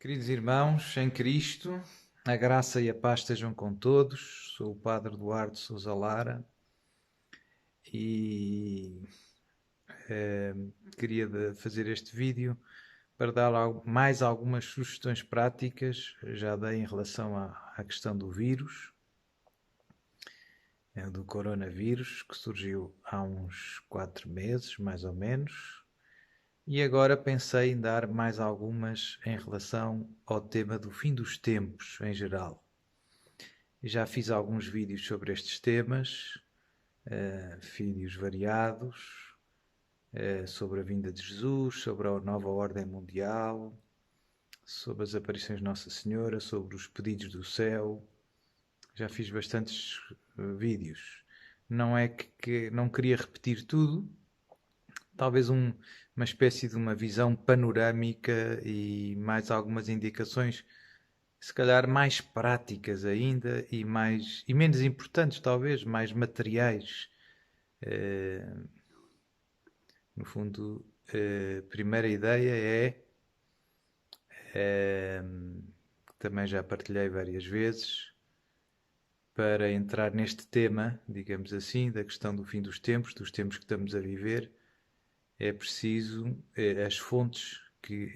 Queridos irmãos, em Cristo, a graça e a paz estejam com todos. Sou o Padre Duarte Sousa Lara e queria fazer este vídeo para dar mais algumas sugestões práticas. Já dei em relação à questão do vírus, do coronavírus, que surgiu há uns 4 meses, mais ou menos. E agora pensei em dar mais algumas em relação ao tema do fim dos tempos em geral. Já fiz alguns vídeos sobre estes temas, vídeos variados, sobre a vinda de Jesus, sobre a nova ordem mundial, sobre as aparições de Nossa Senhora, sobre os pedidos do céu. Já fiz bastantes vídeos. Não é que não queria repetir tudo, talvez uma espécie de uma visão panorâmica e mais algumas indicações, se calhar mais práticas ainda e menos importantes, talvez, mais materiais. No fundo, a primeira ideia que também já partilhei várias vezes, para entrar neste tema, digamos assim, da questão do fim dos tempos que estamos a viver, é preciso as fontes que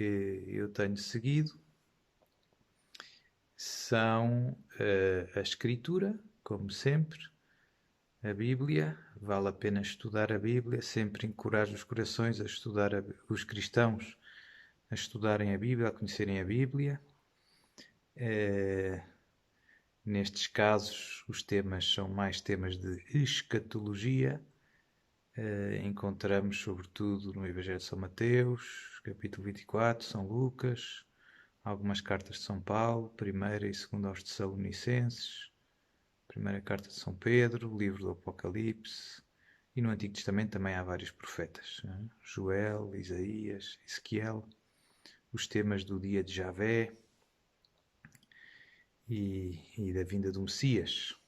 eu tenho seguido são a Escritura, como sempre, a Bíblia. Vale a pena estudar a Bíblia, sempre encorajo os corações a estudar, os cristãos a estudarem a Bíblia, a conhecerem a Bíblia. Nestes casos, os temas são mais temas de escatologia. Encontramos, sobretudo, no Evangelho de São Mateus, capítulo 24, São Lucas, algumas cartas de São Paulo, primeira e segunda aos Tessalonicenses, primeira carta de São Pedro, livro do Apocalipse, e no Antigo Testamento também há vários profetas, né? Joel, Isaías, Ezequiel, os temas do dia de Javé e da vinda do Messias.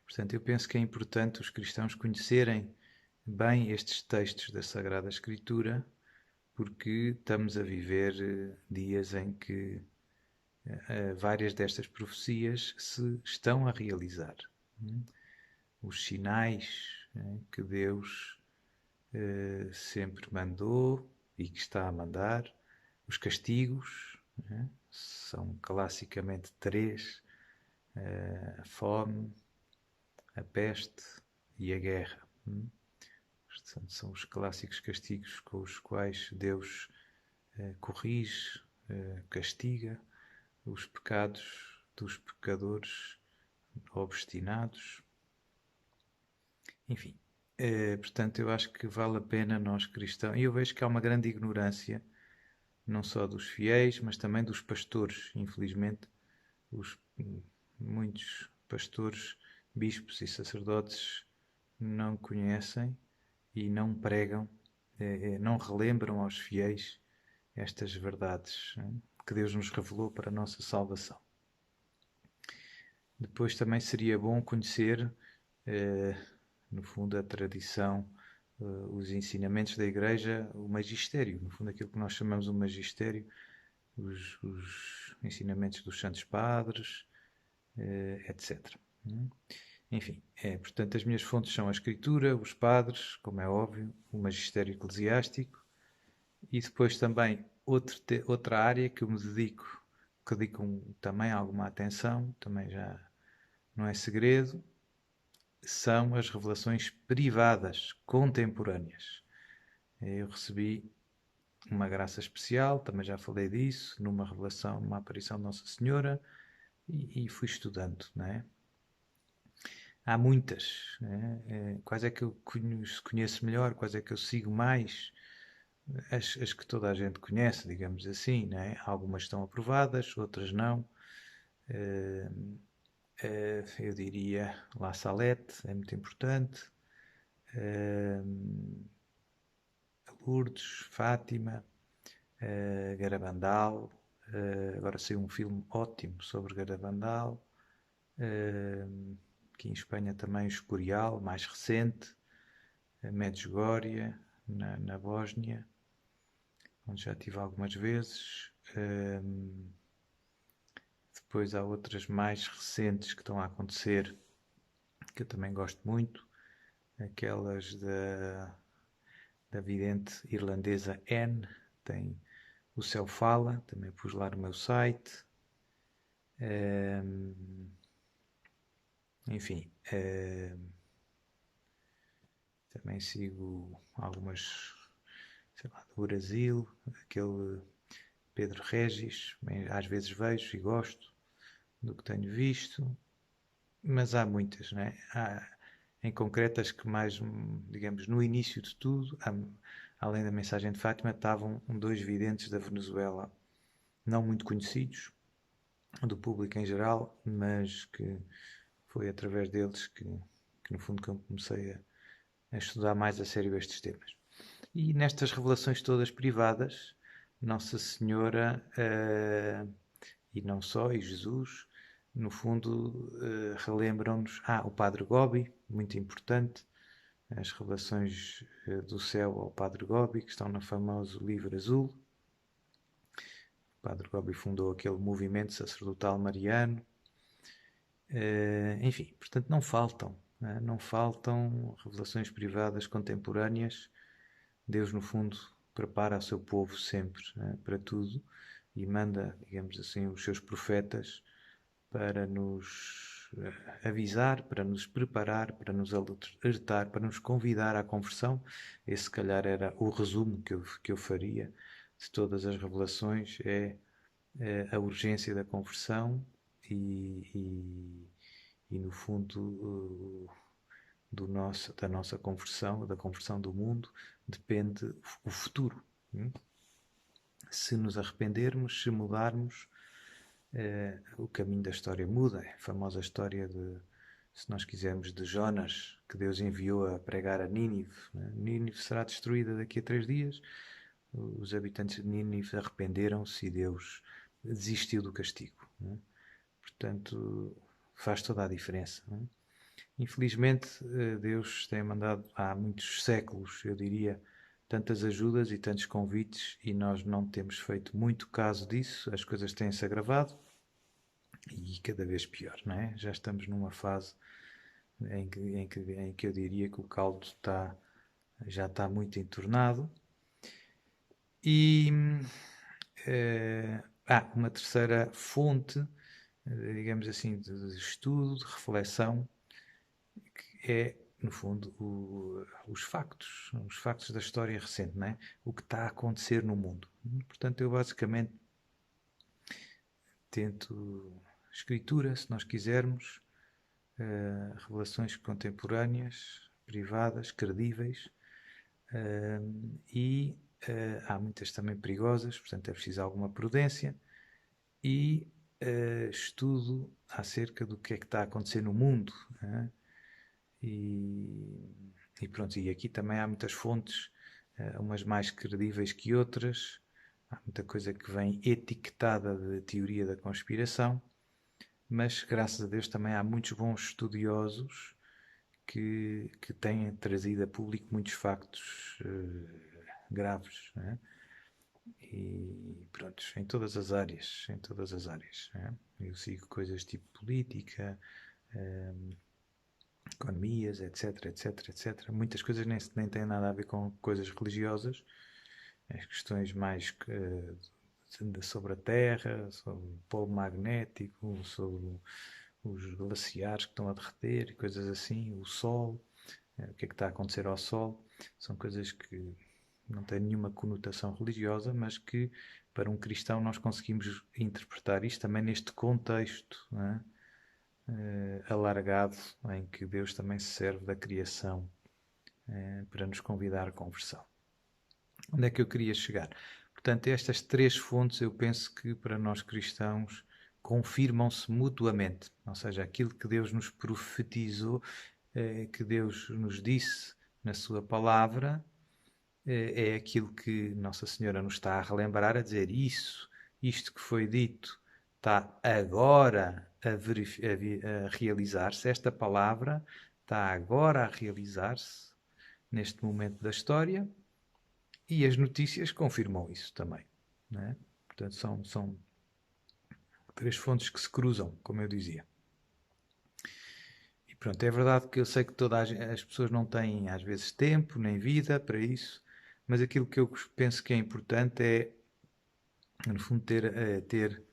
Portanto, eu penso que é importante os cristãos conhecerem bem estes textos da Sagrada Escritura, porque estamos a viver dias em que várias destas profecias se estão a realizar. Os sinais que Deus sempre mandou e que está a mandar, os castigos, são classicamente três: a fome, a peste e a guerra. Portanto, são os clássicos castigos com os quais Deus corrige, castiga os pecados dos pecadores obstinados. Enfim, portanto, eu acho que vale a pena nós cristãos. E eu vejo que há uma grande ignorância, não só dos fiéis, mas também dos pastores. Infelizmente, os, muitos pastores, bispos e sacerdotes não conhecem e não pregam, não relembram aos fiéis estas verdades que Deus nos revelou para a nossa salvação. Depois também seria bom conhecer, no fundo, a tradição, os ensinamentos da Igreja, o magistério, no fundo aquilo que nós chamamos o magistério, os ensinamentos dos santos padres, etc. Enfim, portanto, as minhas fontes são a Escritura, os padres, como é óbvio, o magistério eclesiástico, e depois também outra área que eu me dedico, que dedico também alguma atenção, também já não é segredo, são as revelações privadas, contemporâneas. Eu recebi uma graça especial, também já falei disso, numa revelação, numa aparição de Nossa Senhora, e fui estudando, não é? Há muitas, né? Quais é que eu conheço melhor, quais é que eu sigo mais? As que toda a gente conhece, digamos assim, né? Algumas estão aprovadas, outras não. Eu diria La Salette, é muito importante. Lourdes, Fátima, Garabandal. Agora saiu um filme ótimo sobre Garabandal. Aqui em Espanha também o Escorial, mais recente. Medjugorje, na Bósnia. onde já estive algumas vezes. Depois há outras mais recentes que estão a acontecer, que eu também gosto muito. Aquelas da vidente irlandesa Anne, tem O Céu Fala, também pus lá no meu site. Enfim, também sigo algumas, sei lá, do Brasil, aquele Pedro Regis, às vezes vejo e gosto do que tenho visto, mas há muitas, não é? Há, em concreto, as que mais, digamos, no início de tudo, além da mensagem de Fátima, estavam dois videntes da Venezuela, não muito conhecidos do público em geral, mas que foi através deles que no fundo, que eu comecei a estudar mais a sério estes temas. E nestas revelações todas privadas, Nossa Senhora, e não só, e Jesus, no fundo, relembram-nos, o Padre Gobi, muito importante, as revelações do céu ao Padre Gobi, que estão no famoso livro azul. O Padre Gobi fundou aquele movimento sacerdotal mariano. Enfim, portanto, não faltam. Não faltam revelações privadas contemporâneas. Deus, no fundo, prepara o seu povo sempre, para tudo e manda, digamos assim, os seus profetas para nos avisar, para nos preparar, para nos alertar, para nos convidar à conversão. Esse, se calhar, era o resumo que eu faria de todas as revelações, é a urgência da conversão e no fundo, da nossa conversão, da conversão do mundo, depende o futuro. Se nos arrependermos, se mudarmos, o caminho da história muda. É a famosa história se nós quisermos, de Jonas, que Deus enviou a pregar a Nínive. Nínive será destruída daqui a 3 dias. Os habitantes de Nínive arrependeram-se e Deus desistiu do castigo. Portanto, faz toda a diferença. Infelizmente, Deus tem mandado há muitos séculos, eu diria, tantas ajudas e tantos convites e nós não temos feito muito caso disso. As coisas têm-se agravado e cada vez pior, não é? Já estamos numa fase em que eu diria que o caldo já está muito entornado. E uma terceira fonte, digamos assim, de estudo, de reflexão, que é, no fundo, os factos da história recente, não é? O que está a acontecer no mundo. Portanto, eu basicamente tento escritura, se nós quisermos, revelações contemporâneas, privadas, credíveis, e há muitas também perigosas, portanto é preciso alguma prudência e estudo acerca do que é que está a acontecer no mundo. E pronto, e aqui também há muitas fontes, umas mais credíveis que outras, há muita coisa que vem etiquetada de teoria da conspiração, mas graças a Deus também há muitos bons estudiosos que têm trazido a público muitos factos graves, e pronto, em todas as áreas, eu sigo coisas tipo política, economias, etc. Muitas coisas nem têm nada a ver com coisas religiosas, as questões mais sobre a Terra, sobre o polo magnético, sobre os glaciares que estão a derreter, coisas assim, o Sol, o que é que está a acontecer ao Sol, são coisas que não têm nenhuma conotação religiosa, mas que para um cristão nós conseguimos interpretar isto também neste contexto, alargado, em que Deus também se serve da criação para nos convidar à conversão. Onde é que eu queria chegar? Portanto, estas 3 fontes eu penso que para nós cristãos confirmam-se mutuamente, ou seja, aquilo que Deus nos profetizou, que Deus nos disse na sua palavra, é aquilo que Nossa Senhora nos está a relembrar, a dizer isto que foi dito está agora a realizar-se, esta palavra está agora a realizar-se neste momento da história E as notícias confirmam isso também, não é? Portanto, são três fontes que se cruzam, como eu dizia. E pronto, é verdade que eu sei que todas as pessoas não têm, às vezes, tempo nem vida para isso, mas aquilo que eu penso que é importante é, no fundo, ter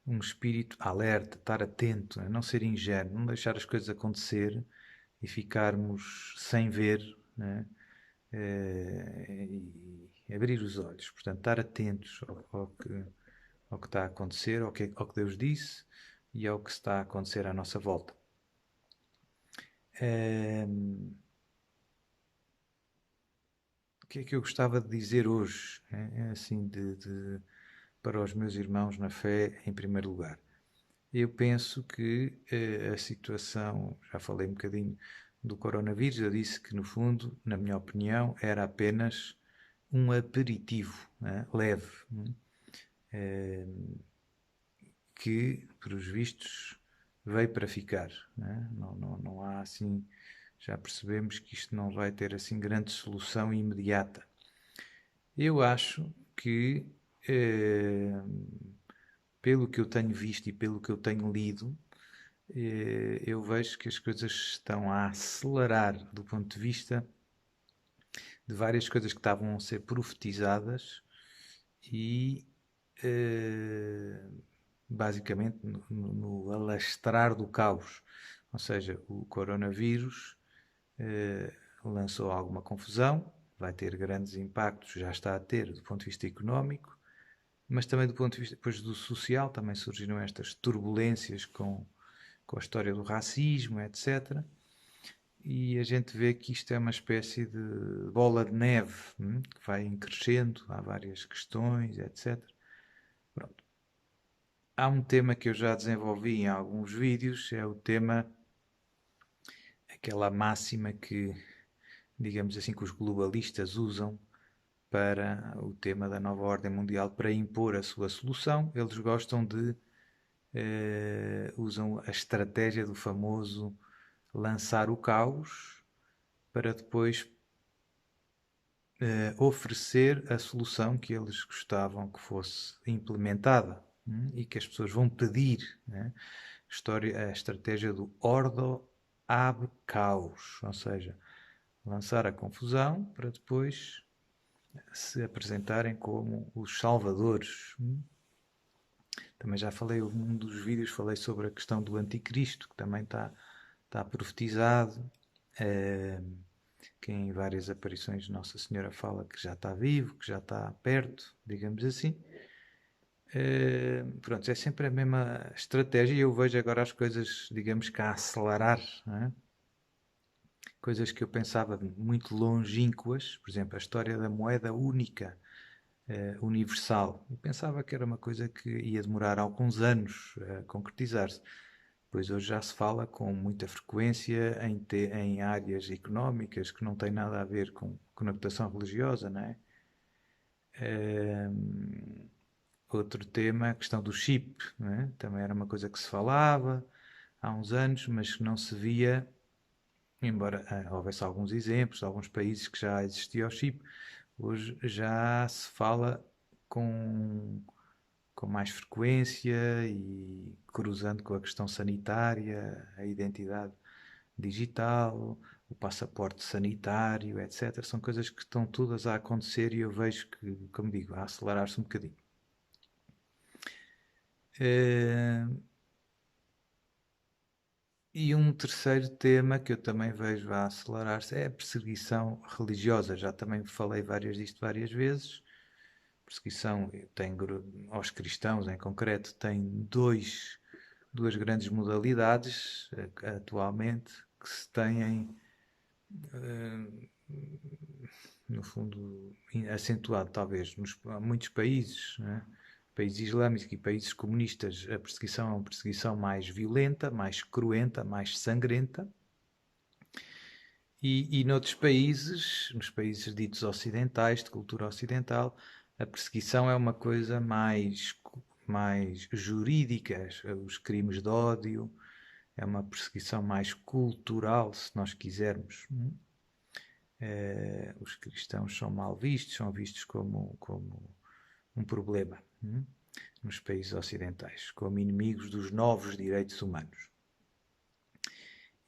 um espírito alerta, estar atento, não ser ingênuo, não deixar as coisas acontecer e ficarmos sem ver, né? E abrir os olhos. Portanto, estar atentos ao que está a acontecer, ao que Deus disse e ao que está a acontecer à nossa volta. O que é que eu gostava de dizer hoje, assim, para os meus irmãos na fé, em primeiro lugar? Eu penso que a situação, já falei um bocadinho do coronavírus, eu disse que, no fundo, na minha opinião, era apenas um aperitivo, né, leve, que, pelos vistos, veio para ficar. Né? Não há assim, já percebemos que isto não vai ter assim grande solução imediata. Eu acho que, pelo que eu tenho visto e pelo que eu tenho lido, eu vejo que as coisas estão a acelerar do ponto de vista de várias coisas que estavam a ser profetizadas e basicamente no alastrar do caos. Ou seja, o coronavírus lançou alguma confusão, vai ter grandes impactos, já está a ter do ponto de vista económico, mas também do ponto de vista depois do social, também surgiram estas turbulências com a história do racismo, etc. E a gente vê que isto é uma espécie de bola de neve, que vai crescendo, há várias questões, etc. Pronto. Há um tema que eu já desenvolvi em alguns vídeos, é o tema, aquela máxima que, digamos assim, que os globalistas usam para o tema da nova ordem mundial, para impor a sua solução. Eles gostam de usam a estratégia do famoso lançar o caos para depois oferecer a solução que eles gostavam que fosse implementada, e que as pessoas vão pedir, né? A estratégia do ordo ab caos, ou seja, lançar a confusão para depois se apresentarem como os salvadores. Também já falei, num dos vídeos falei sobre a questão do anticristo, que também está profetizado, que em várias aparições Nossa Senhora fala que já está vivo, que já está perto, digamos assim. Pronto, é sempre a mesma estratégia e eu vejo agora as coisas, digamos que a acelerar, não é? Coisas que eu pensava muito longínquas, por exemplo, a história da moeda única, universal. Eu pensava que era uma coisa que ia demorar alguns anos a concretizar-se. Pois hoje já se fala com muita frequência em áreas económicas que não têm nada a ver com conotação religiosa, não é? Outro tema, a questão do chip, não é? Também era uma coisa que se falava há uns anos, mas que não se via, embora houvesse alguns exemplos de alguns países que já existia o chip. Hoje já se fala com mais frequência e cruzando com a questão sanitária, a identidade digital, o passaporte sanitário, etc. São coisas que estão todas a acontecer e eu vejo que, como digo, a acelerar-se um bocadinho. E um terceiro tema que eu também vejo a acelerar-se é a perseguição religiosa. Já também falei disto várias vezes. Perseguição aos cristãos em concreto tem duas grandes modalidades atualmente que se têm no fundo acentuado talvez nos muitos países, né? Países islâmicos e países comunistas. A perseguição é uma perseguição mais violenta, mais cruenta, mais sangrenta. E noutros países, nos países ditos ocidentais, de cultura ocidental, a perseguição é uma coisa mais jurídica. Os crimes de ódio é uma perseguição mais cultural, se nós quisermos. Os cristãos são mal vistos, são vistos como um problema, nos países ocidentais, como inimigos dos novos direitos humanos.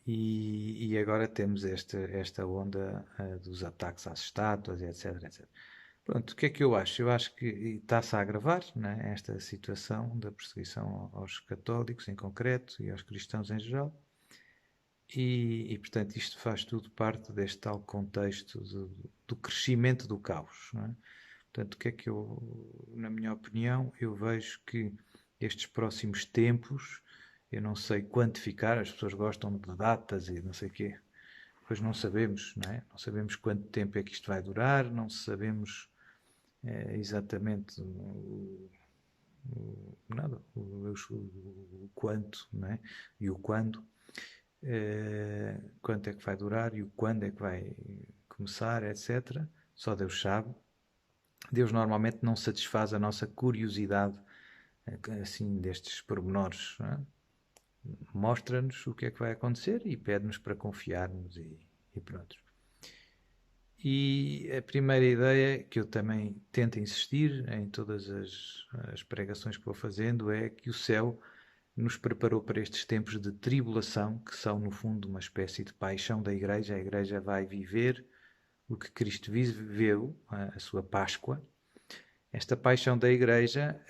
E agora temos esta onda dos ataques às estátuas, etc, etc. Pronto, o que é que eu acho? Eu acho que está-se a agravar, né, esta situação da perseguição aos católicos em concreto e aos cristãos em geral. Portanto, isto faz tudo parte deste tal contexto do crescimento do caos. Não é? Portanto, o que é que na minha opinião, eu vejo que estes próximos tempos, eu não sei quantificar, as pessoas gostam de datas e não sei o quê, pois não sabemos, não é? Não sabemos quanto tempo é que isto vai durar, não sabemos exatamente nada, o quanto, não é? E o quando. Quanto é que vai durar e o quando é que vai começar, etc. Só Deus sabe. Deus normalmente não satisfaz a nossa curiosidade assim destes pormenores. É? Mostra-nos o que é que vai acontecer e pede-nos para confiarmos e pronto. E a primeira ideia que eu também tento insistir em todas as pregações que vou fazendo é que o céu nos preparou para estes tempos de tribulação, que são, no fundo, uma espécie de paixão da Igreja. A Igreja vai viver o que Cristo viveu, a sua Páscoa. Esta paixão da Igreja,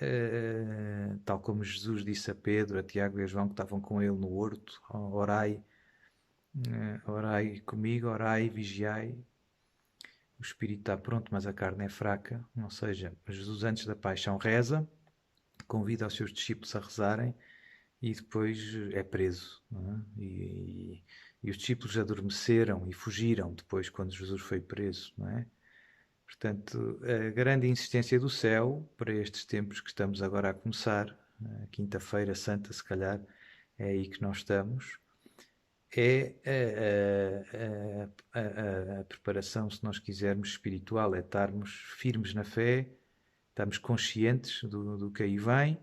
tal como Jesus disse a Pedro, a Tiago e a João, que estavam com ele no horto, orai, orai comigo, orai, vigiai. O espírito está pronto, mas a carne é fraca. Ou seja, Jesus antes da paixão reza, convida os seus discípulos a rezarem, e depois é preso. É? E os discípulos adormeceram e fugiram depois quando Jesus foi preso. Não é? Portanto, a grande insistência do céu para estes tempos que estamos agora a começar, a quinta-feira santa se calhar, é aí que nós estamos, é a preparação, se nós quisermos, espiritual, é estarmos firmes na fé, estarmos conscientes do que aí vem,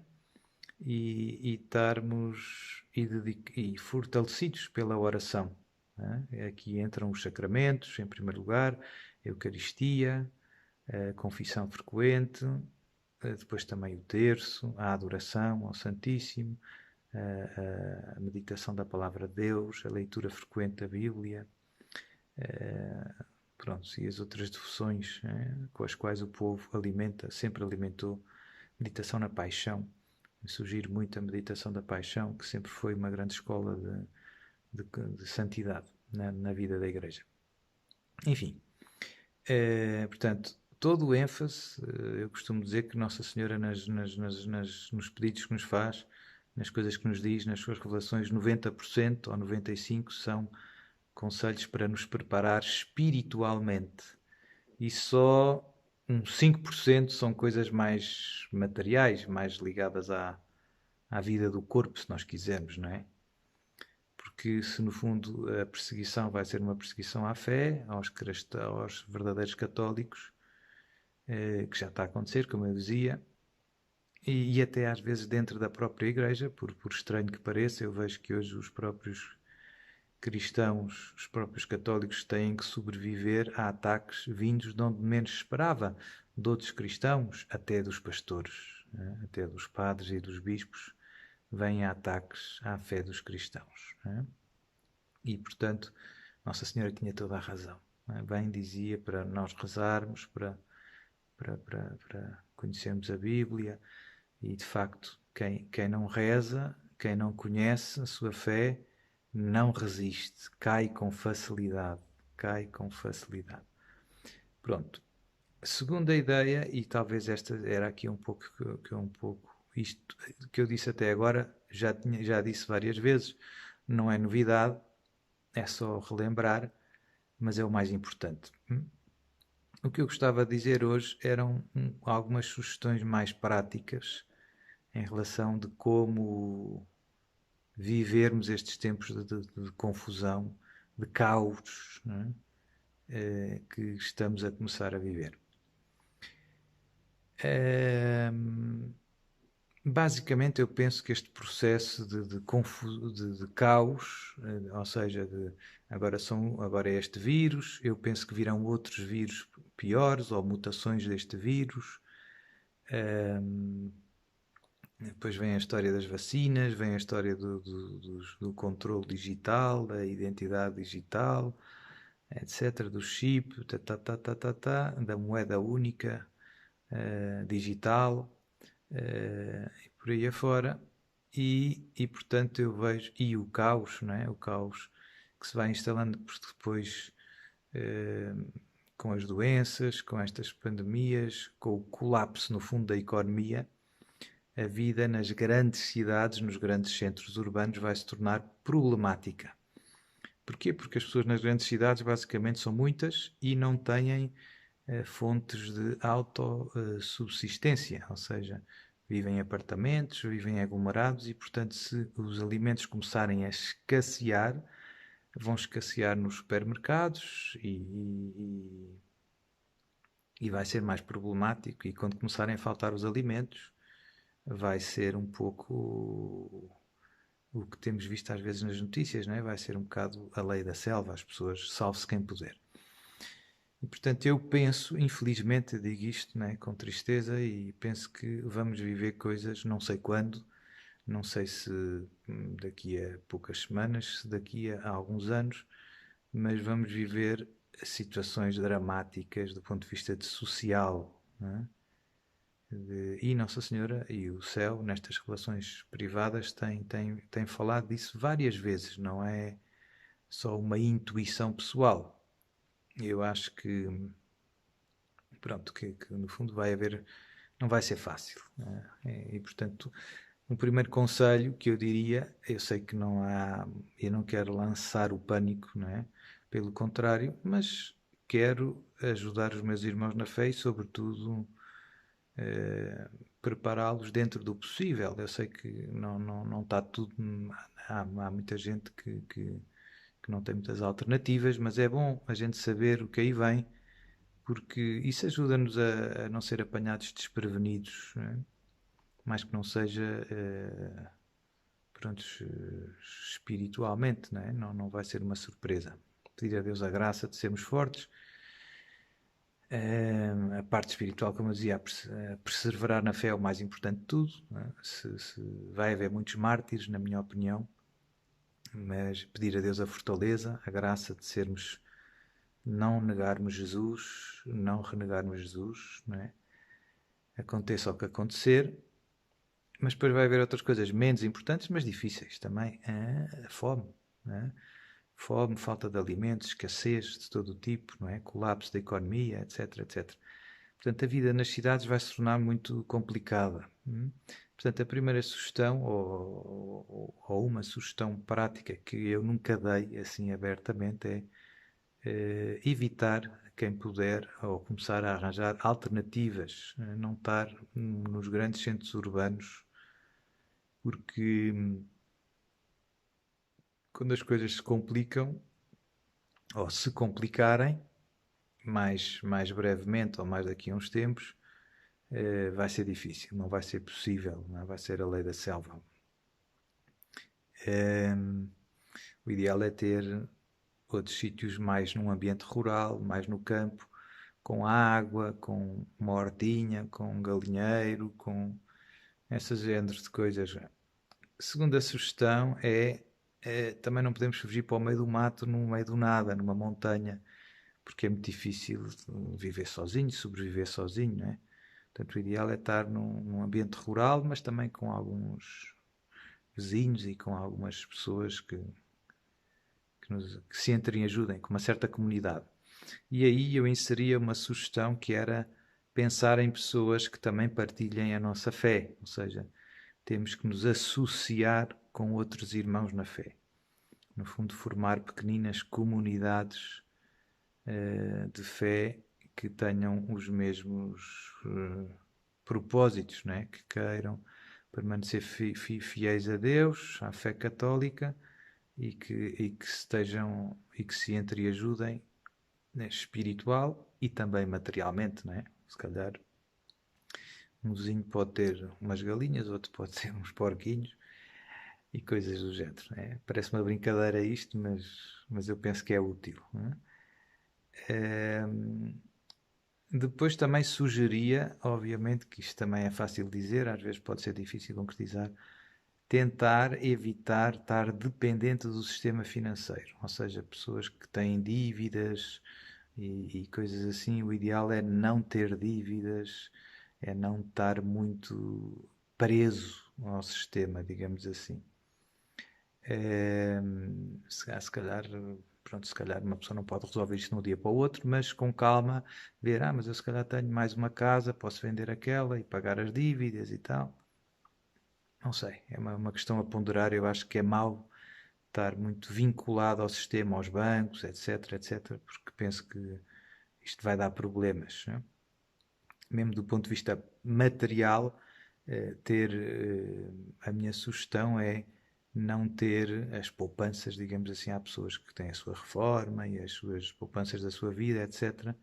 e estarmos e fortalecidos pela oração. É? Aqui entram os sacramentos, em primeiro lugar, a Eucaristia, a confissão frequente, depois também o terço, a adoração ao Santíssimo, a meditação da Palavra de Deus, a leitura frequente da Bíblia, pronto, e as outras devoções com as quais o povo sempre alimentou, meditação na paixão. Surgir muito a meditação da paixão, que sempre foi uma grande escola de santidade na vida da Igreja. Enfim, portanto, todo o ênfase, eu costumo dizer que Nossa Senhora nos pedidos que nos faz, nas coisas que nos diz, nas suas revelações, 90% ou 95% são conselhos para nos preparar espiritualmente. E só uns 5% são coisas mais materiais, mais ligadas à vida do corpo, se nós quisermos, não é? Porque se no fundo a perseguição vai ser uma perseguição à fé, aos verdadeiros católicos, que já está a acontecer, como eu dizia, e até às vezes dentro da própria Igreja, por estranho que pareça, eu vejo que hoje os próprios cristãos, os próprios católicos têm que sobreviver a ataques vindos de onde menos esperava, de outros cristãos, até dos pastores, até dos padres e dos bispos, vêm ataques à fé dos cristãos. E, portanto, Nossa Senhora tinha toda a razão. Bem dizia para nós rezarmos, para conhecermos a Bíblia, e, de facto, quem não reza, quem não conhece a sua fé, não resiste, cai com facilidade. Cai com facilidade. Pronto. A segunda ideia, e talvez esta era aqui um pouco isto que eu disse até agora, já disse várias vezes, não é novidade, é só relembrar, mas é o mais importante. O que eu gostava de dizer hoje eram algumas sugestões mais práticas em relação de como vivermos estes tempos de confusão, de caos, que estamos a começar a viver. basicamente eu penso que este processo de caos, ou seja, agora é este vírus, eu penso que virão outros vírus piores ou mutações deste vírus. Depois vem a história das vacinas, vem a história do controle digital, da identidade digital, etc., do chip, da moeda única digital, e por aí afora. Portanto eu vejo, e o caos, não é? O caos que se vai instalando depois com as doenças, com estas pandemias, com o colapso no fundo da economia. A vida nas grandes cidades, nos grandes centros urbanos, vai se tornar problemática. Porquê? Porque as pessoas nas grandes cidades basicamente são muitas e não têm fontes de autossubsistência, ou seja, vivem em apartamentos, vivem em aglomerados e, portanto, se os alimentos começarem a escassear, vão escassear nos supermercados e vai ser mais problemático. E quando começarem a faltar os alimentos, vai ser um pouco o que temos visto às vezes nas notícias, não é? Vai ser um bocado a lei da selva, as pessoas salve-se quem puder. E portanto eu penso, infelizmente digo isto, né, com tristeza, e penso que vamos viver coisas, não sei quando, não sei se daqui a poucas semanas, se daqui a alguns anos, mas vamos viver situações dramáticas do ponto de vista de social, né? E Nossa Senhora e o céu, nestas relações privadas, tem falado disso várias vezes, não é só uma intuição pessoal. Eu acho que, pronto, que no fundo vai haver, não vai ser fácil, né? E portanto, um primeiro conselho que eu diria, eu sei que não há, eu não quero lançar o pânico, não é? Pelo contrário, mas quero ajudar os meus irmãos na fé e, sobretudo, prepará-los dentro do possível. Eu sei que não está tudo. Há muita gente que não tem muitas alternativas, mas é bom a gente saber o que aí vem, porque isso ajuda-nos a não ser apanhados desprevenidos, não é? Mais que não seja prontos, espiritualmente, não é? Não vai ser uma surpresa. Pedir a Deus a graça de sermos fortes. A parte espiritual, como eu dizia, a perseverar na fé é o mais importante de tudo, não é? Vai haver muitos mártires, na minha opinião, mas pedir a Deus a fortaleza, a graça de sermos, não negarmos Jesus, não renegarmos Jesus, não é? Aconteça o que acontecer, mas depois vai haver outras coisas menos importantes, mas difíceis também. A fome, não é? Fome, falta de alimentos, escassez de todo o tipo, não é? Colapso da economia, etc, etc. Portanto, a vida nas cidades vai se tornar muito complicada. Portanto, a primeira sugestão, ou uma sugestão prática que eu nunca dei assim abertamente, é evitar, quem puder, ou começar a arranjar alternativas, não estar nos grandes centros urbanos, porque quando as coisas se complicam, ou se complicarem, mais brevemente ou mais daqui a uns tempos, vai ser difícil, não vai ser possível, não é? Vai ser a lei da selva. O ideal é ter outros sítios mais num ambiente rural, mais no campo, com água, com uma hortinha, com um galinheiro, com essas géneros de coisas. Segunda sugestão também não podemos fugir para o meio do mato, no meio do nada, numa montanha, porque é muito difícil viver sozinho, sobreviver sozinho, não é? Portanto, o ideal é estar num ambiente rural, mas também com alguns vizinhos e com algumas pessoas que se entreajudem, com uma certa comunidade. E aí eu inseria uma sugestão que era pensar em pessoas que também partilhem a nossa fé, ou seja, temos que nos associar com outros irmãos na fé. No fundo, formar pequeninas comunidades de fé que tenham os mesmos propósitos, não é? Que queiram permanecer fiéis a Deus, à fé católica e que estejam e que se entreajudem, né, espiritual e também materialmente, não é? Se calhar Um vizinho pode ter umas galinhas, outro pode ter uns porquinhos e coisas do género. Né? Parece uma brincadeira isto, mas eu penso que é útil. Né? Depois também sugeria, obviamente que isto também é fácil dizer, às vezes pode ser difícil concretizar, tentar evitar estar dependente do sistema financeiro. Ou seja, pessoas que têm dívidas e coisas assim, o ideal é não ter dívidas, é não estar muito preso ao sistema, digamos assim. Se calhar, pronto, se calhar uma pessoa não pode resolver isto de um dia para o outro, mas com calma ver, mas eu se calhar tenho mais uma casa, posso vender aquela e pagar as dívidas e tal. Não sei, é uma questão a ponderar. Eu acho que é mau estar muito vinculado ao sistema, aos bancos, etc, etc, porque penso que isto vai dar problemas, né? Mesmo do ponto de vista material, a minha sugestão é não ter as poupanças, digamos assim, há pessoas que têm a sua reforma e as suas poupanças da sua vida, etc.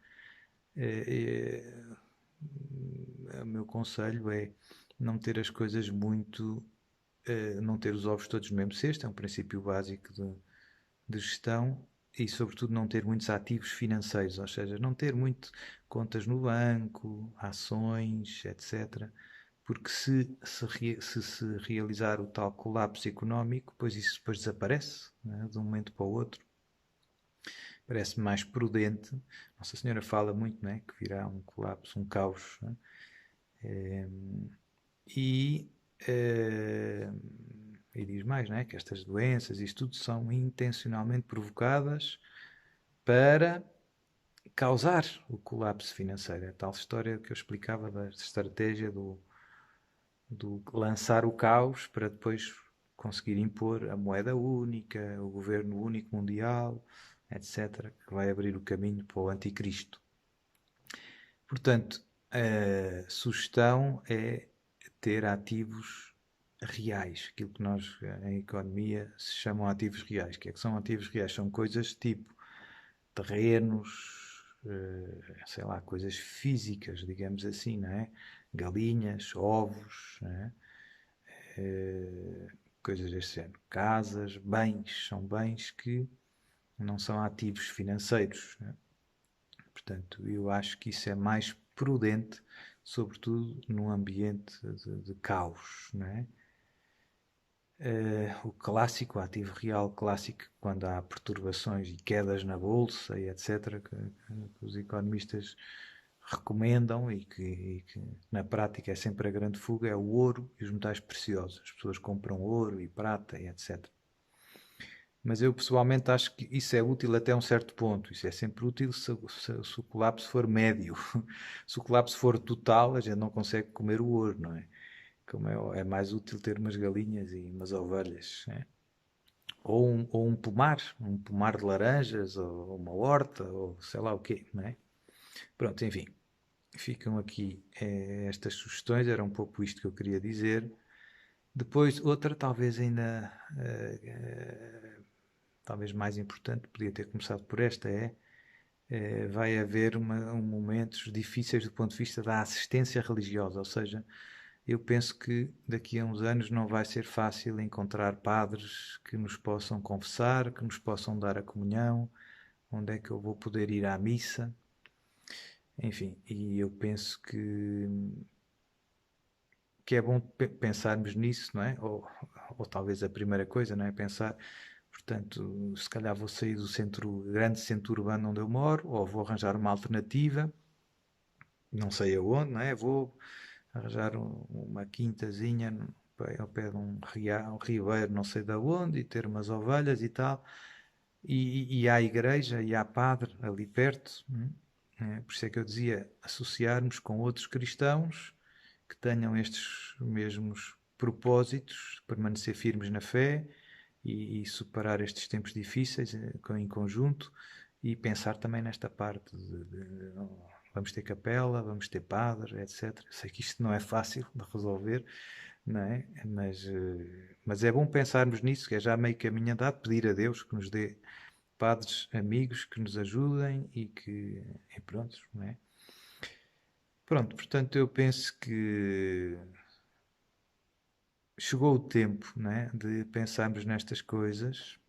O meu conselho é não ter as coisas muito, não ter os ovos todos no mesmo cesto, é um princípio básico de gestão, e sobretudo não ter muitos ativos financeiros, ou seja, não ter muito contas no banco, ações, etc. Porque se realizar o tal colapso económico, pois isso depois desaparece, né, de um momento para o outro. Parece-me mais prudente. Nossa Senhora fala muito, né, que virá um colapso, um caos, né? E, eh, e diz mais, né, que estas doenças, isto tudo são intencionalmente provocadas para causar o colapso financeiro. É a tal história que eu explicava da estratégia do lançar o caos para depois conseguir impor a moeda única, o governo único mundial, etc., que vai abrir o caminho para o anticristo. Portanto, a sugestão é ter ativos reais, aquilo que nós em economia se chamam ativos reais. O que é que são ativos reais? São coisas tipo terrenos, sei lá, coisas físicas, digamos assim, não é? Galinhas, ovos, não é? Coisas deste género. Casas, bens, são bens que não são ativos financeiros, não é? Portanto, eu acho que isso é mais prudente, sobretudo num ambiente de caos, não é? O clássico, o ativo real clássico, quando há perturbações e quedas na bolsa e etc., que os economistas recomendam e que na prática é sempre a grande fuga, é o ouro e os metais preciosos. As pessoas compram ouro e prata e etc. Mas eu pessoalmente acho que isso é útil até um certo ponto. Isso é sempre útil se o colapso for médio. Se o colapso for total, a gente não consegue comer o ouro, não é? Como é mais útil ter umas galinhas e umas ovelhas, né? Ou um pomar de laranjas, ou uma horta, ou sei lá o quê, não é? Pronto, enfim, ficam aqui estas sugestões, era um pouco isto que eu queria dizer. Depois, outra, talvez ainda, talvez mais importante, podia ter começado por esta, vai haver momentos difíceis do ponto de vista da assistência religiosa, ou seja, eu penso que daqui a uns anos não vai ser fácil encontrar padres que nos possam confessar, que nos possam dar a comunhão, onde é que eu vou poder ir à missa, enfim, e eu penso que é bom pensarmos nisso, não é? Ou talvez a primeira coisa, não é? Pensar, portanto, se calhar vou sair do grande centro urbano onde eu moro, ou vou arranjar uma alternativa, não sei aonde, não é? Vou arranjar uma quintazinha ao pé de um ribeiro, não sei de onde, e ter umas ovelhas e tal. E há igreja e há padre ali perto. Por isso é que eu dizia associarmos com outros cristãos que tenham estes mesmos propósitos, permanecer firmes na fé e superar estes tempos difíceis em conjunto e pensar também nesta parte vamos ter capela, vamos ter padre, etc. Sei que isto não é fácil de resolver, não é? Mas é bom pensarmos nisso, que é já meio caminho andado, pedir a Deus que nos dê padres amigos que nos ajudem e pronto, não é? Pronto, portanto, eu penso que chegou o tempo, né, de pensarmos nestas coisas.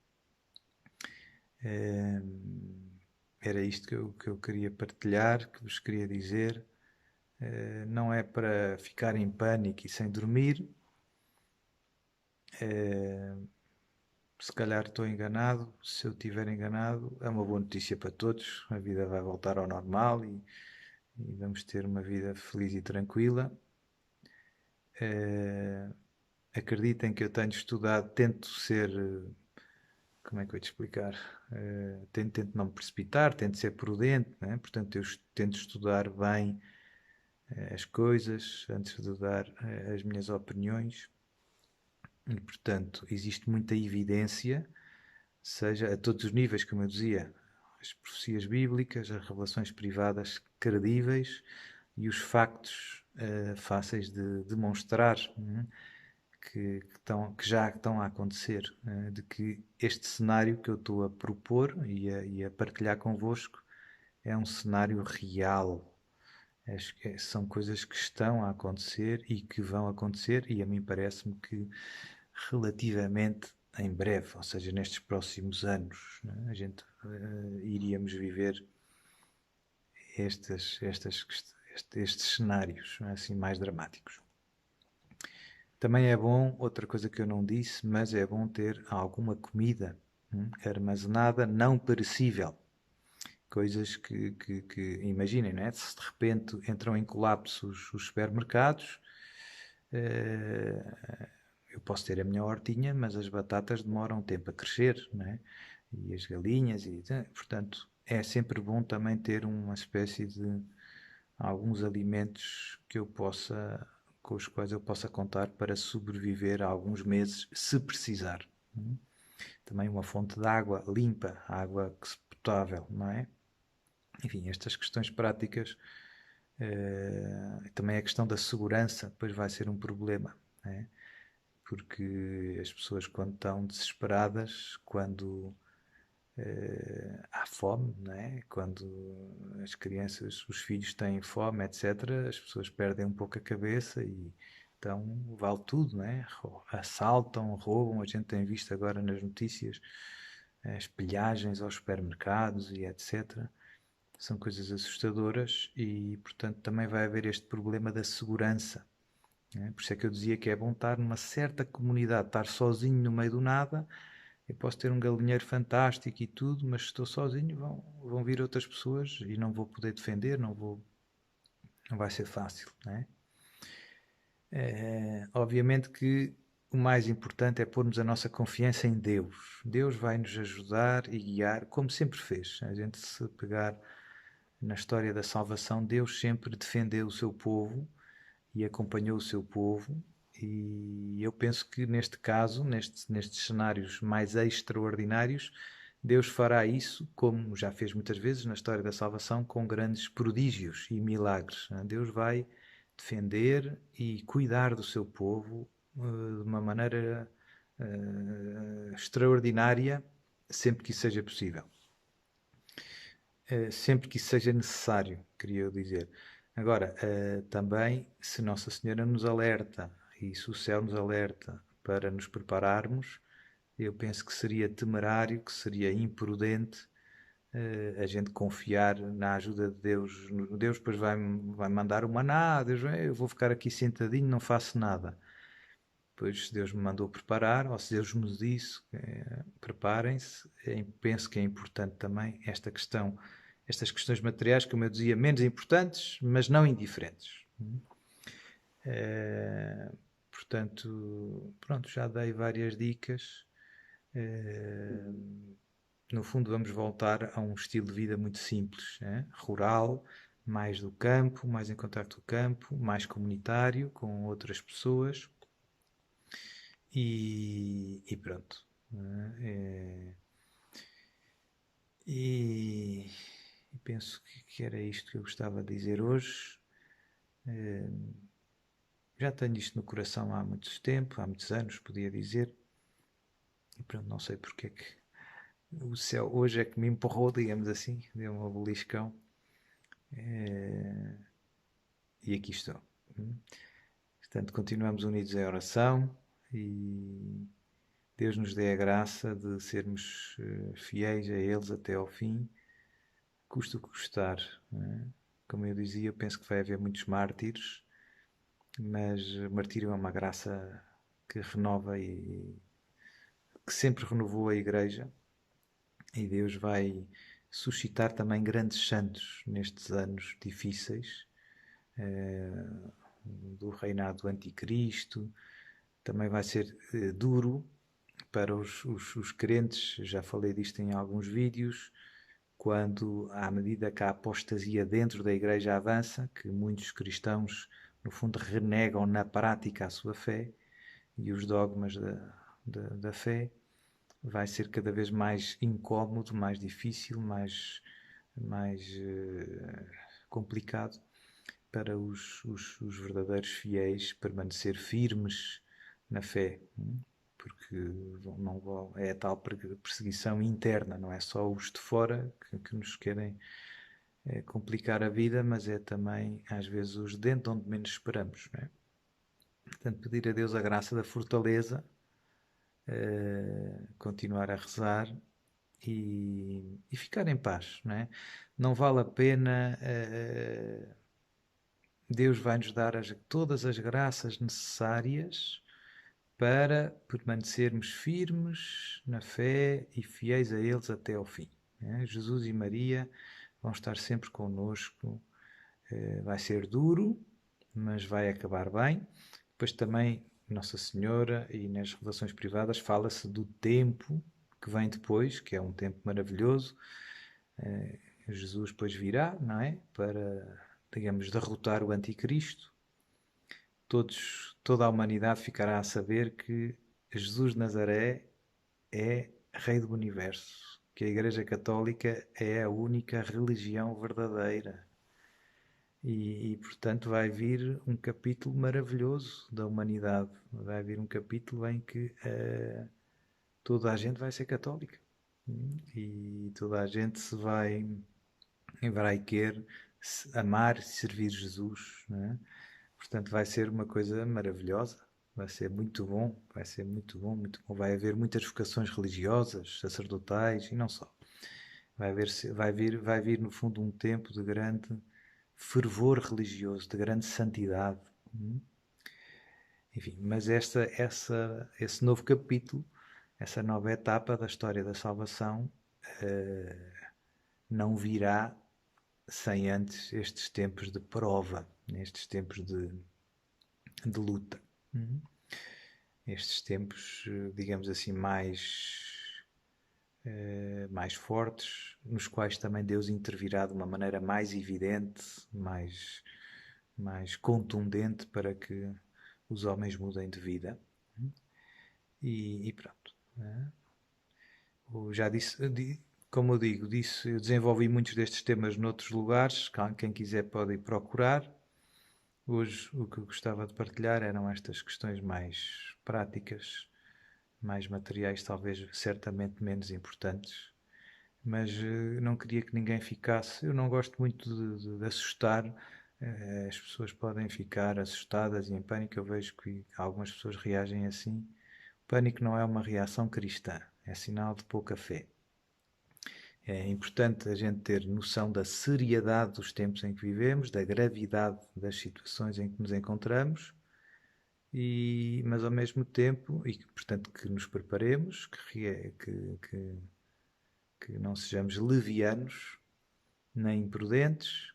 Eh, Era isto que eu queria partilhar, que vos queria dizer. Não é para ficar em pânico e sem dormir. Eh, Se calhar estou enganado. Se eu estiver enganado, é uma boa notícia para todos. A vida vai voltar ao normal e vamos ter uma vida feliz e tranquila. Eh, Acreditem que eu tenho estudado, tento ser. Como é que eu ia te explicar? Tento não me precipitar, tento ser prudente, né? Portanto, eu tento estudar bem as coisas antes de dar as minhas opiniões. E, portanto, existe muita evidência, seja a todos os níveis, como eu dizia, as profecias bíblicas, as revelações privadas credíveis e os factos fáceis de demonstrar, né? Que já estão a acontecer, de que este cenário que eu estou a propor e a partilhar convosco é um cenário real. São coisas que estão a acontecer e que vão acontecer, e a mim parece-me que relativamente em breve, ou seja, nestes próximos anos, né, a gente iríamos viver estes cenários, né, assim mais dramáticos. Também é bom, outra coisa que eu não disse, mas é bom ter alguma comida armazenada, não perecível. Coisas que imaginem, né? Se de repente entram em colapso os supermercados, eu posso ter a minha hortinha, mas as batatas demoram um tempo a crescer, né? E as galinhas, portanto, é sempre bom também ter uma espécie de alguns alimentos com os quais eu possa contar para sobreviver a alguns meses, se precisar. Também uma fonte de água limpa, água potável, não é? Enfim, estas questões práticas, também a questão da segurança, depois vai ser um problema, não é? Porque as pessoas, quando estão desesperadas, quando há fome, não é? Quando as crianças, os filhos têm fome, etc., as pessoas perdem um pouco a cabeça e então vale tudo, não é? Assaltam, roubam, a gente tem visto agora nas notícias as pilhagens aos supermercados e etc. São coisas assustadoras e, portanto, também vai haver este problema da segurança. Né? Por isso é que eu dizia que é bom estar numa certa comunidade, estar sozinho no meio do nada. Eu posso ter um galinheiro fantástico e tudo, mas se estou sozinho vão vir outras pessoas e não vou poder defender, não vai ser fácil. Né? Obviamente que o mais importante é pormos a nossa confiança em Deus. Deus vai nos ajudar e guiar, como sempre fez. A gente se pegar na história da salvação, Deus sempre defendeu o seu povo e acompanhou o seu povo. E eu penso que neste caso, nestes cenários mais extraordinários, Deus fará isso, como já fez muitas vezes na história da salvação, com grandes prodígios e milagres. Deus vai defender e cuidar do seu povo de uma maneira extraordinária, sempre que isso seja possível. Sempre que isso seja necessário, queria eu dizer. Agora, também, se Nossa Senhora nos alerta e se o céu nos alerta para nos prepararmos, eu penso que seria temerário, que seria imprudente a gente confiar na ajuda de Deus. Deus depois vai mandar o maná, Deus, eu vou ficar aqui sentadinho, não faço nada. Pois se Deus me mandou preparar, ou se Deus me disse, preparem-se. Penso que é importante também estas questões materiais, como eu dizia, menos importantes, mas não indiferentes. Eh, Portanto, pronto, já dei várias dicas. No fundo, vamos voltar a um estilo de vida muito simples, rural, mais do campo, mais em contato com o campo, mais comunitário, com outras pessoas. E pronto. E penso que era isto que eu gostava de dizer hoje. Já tenho isto no coração há muito tempo, há muitos anos, podia dizer. E pronto, não sei porque é que o céu hoje é que me empurrou, digamos assim, deu um beliscão. e aqui estou. Portanto, continuamos unidos em oração e Deus nos dê a graça de sermos fiéis a eles até ao fim, custa o que custar. Não é? Como eu dizia, eu penso que vai haver muitos mártires, mas o martírio é uma graça que renova e que sempre renovou a Igreja, e Deus vai suscitar também grandes santos nestes anos difíceis do reinado do Anticristo. Também vai ser duro para os crentes, já falei disto em alguns vídeos, quando, à medida que a apostasia dentro da Igreja avança, que muitos cristãos, no fundo, renegam na prática a sua fé e os dogmas da fé, vai ser cada vez mais incómodo, mais difícil, mais complicado para os verdadeiros fiéis permanecer firmes na fé, porque não é a tal perseguição interna, não é só os de fora que nos querem complicar a vida, mas é também às vezes os de dentro onde menos esperamos, não é? Portanto, pedir a Deus a graça da fortaleza, continuar a rezar e ficar em paz, não é? Não vale a pena. Deus vai nos dar todas as graças necessárias para permanecermos firmes na fé e fiéis a eles até ao fim. Né? Jesus e Maria vão estar sempre connosco. Vai ser duro, mas vai acabar bem. Depois também Nossa Senhora, e nas relações privadas fala-se do tempo que vem depois, que é um tempo maravilhoso. Jesus depois virá, não é? Para, digamos, derrotar o Anticristo. Toda a humanidade ficará a saber que Jesus de Nazaré é Rei do Universo, que a Igreja Católica é a única religião verdadeira. Portanto, vai vir um capítulo maravilhoso da humanidade. Vai vir um capítulo em que toda a gente vai ser católica. E toda a gente vai querer amar e servir Jesus. Não é? Portanto, vai ser uma coisa maravilhosa. Vai ser muito bom. Vai ser muito bom, muito bom. Vai haver muitas vocações religiosas, sacerdotais e não só. Vai vir no fundo um tempo de grande fervor religioso, de grande santidade. Enfim, mas esse novo capítulo, essa nova etapa da história da salvação, não virá sem antes estes tempos de prova, estes tempos de luta. Estes tempos, digamos assim, mais fortes, nos quais também Deus intervirá de uma maneira mais evidente, mais contundente para que os homens mudem de vida. E pronto. Já disse, como eu digo, eu desenvolvi muitos destes temas noutros lugares. Quem quiser pode ir procurar. Hoje o que eu gostava de partilhar eram estas questões mais práticas, mais materiais, talvez certamente menos importantes. Mas não queria que ninguém ficasse. Eu não gosto muito de assustar. As pessoas podem ficar assustadas e em pânico. Eu vejo que algumas pessoas reagem assim. O pânico não é uma reação cristã, é sinal de pouca fé. É importante a gente ter noção da seriedade dos tempos em que vivemos, da gravidade das situações em que nos encontramos, mas ao mesmo tempo, e portanto que nos preparemos, que não sejamos levianos, nem imprudentes,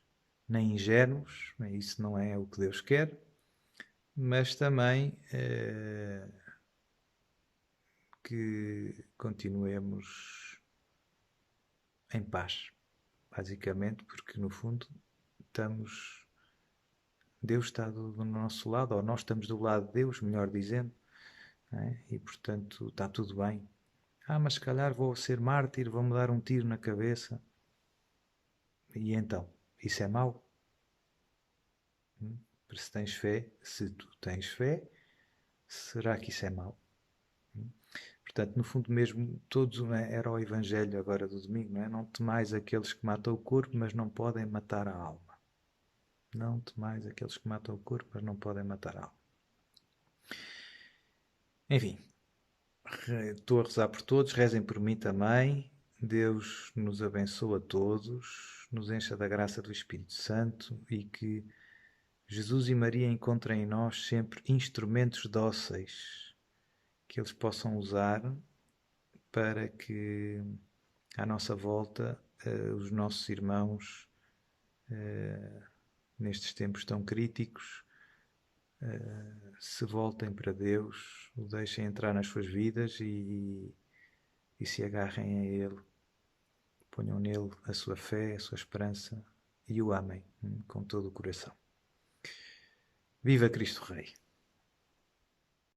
nem ingênuos, isso não é o que Deus quer, mas também que continuemos em paz, basicamente, porque no fundo Deus está do nosso lado, ou nós estamos do lado de Deus, melhor dizendo, e portanto está tudo bem. Mas se calhar vou ser mártir, vou-me dar um tiro na cabeça. E então, isso é mau? Se tens fé, se tu tens fé, será que isso é mau? Portanto, no fundo mesmo, todos, era o Evangelho agora do domingo, não é? Não temais aqueles que matam o corpo, mas não podem matar a alma. Não temais aqueles que matam o corpo, mas não podem matar a alma. Enfim, estou a rezar por todos, rezem por mim também. Deus nos abençoe a todos, nos encha da graça do Espírito Santo e que Jesus e Maria encontrem em nós sempre instrumentos dóceis que eles possam usar para que à nossa volta os nossos irmãos, nestes tempos tão críticos, se voltem para Deus, o deixem entrar nas suas vidas e se agarrem a Ele, ponham nele a sua fé, a sua esperança e o amem com todo o coração. Viva Cristo Rei!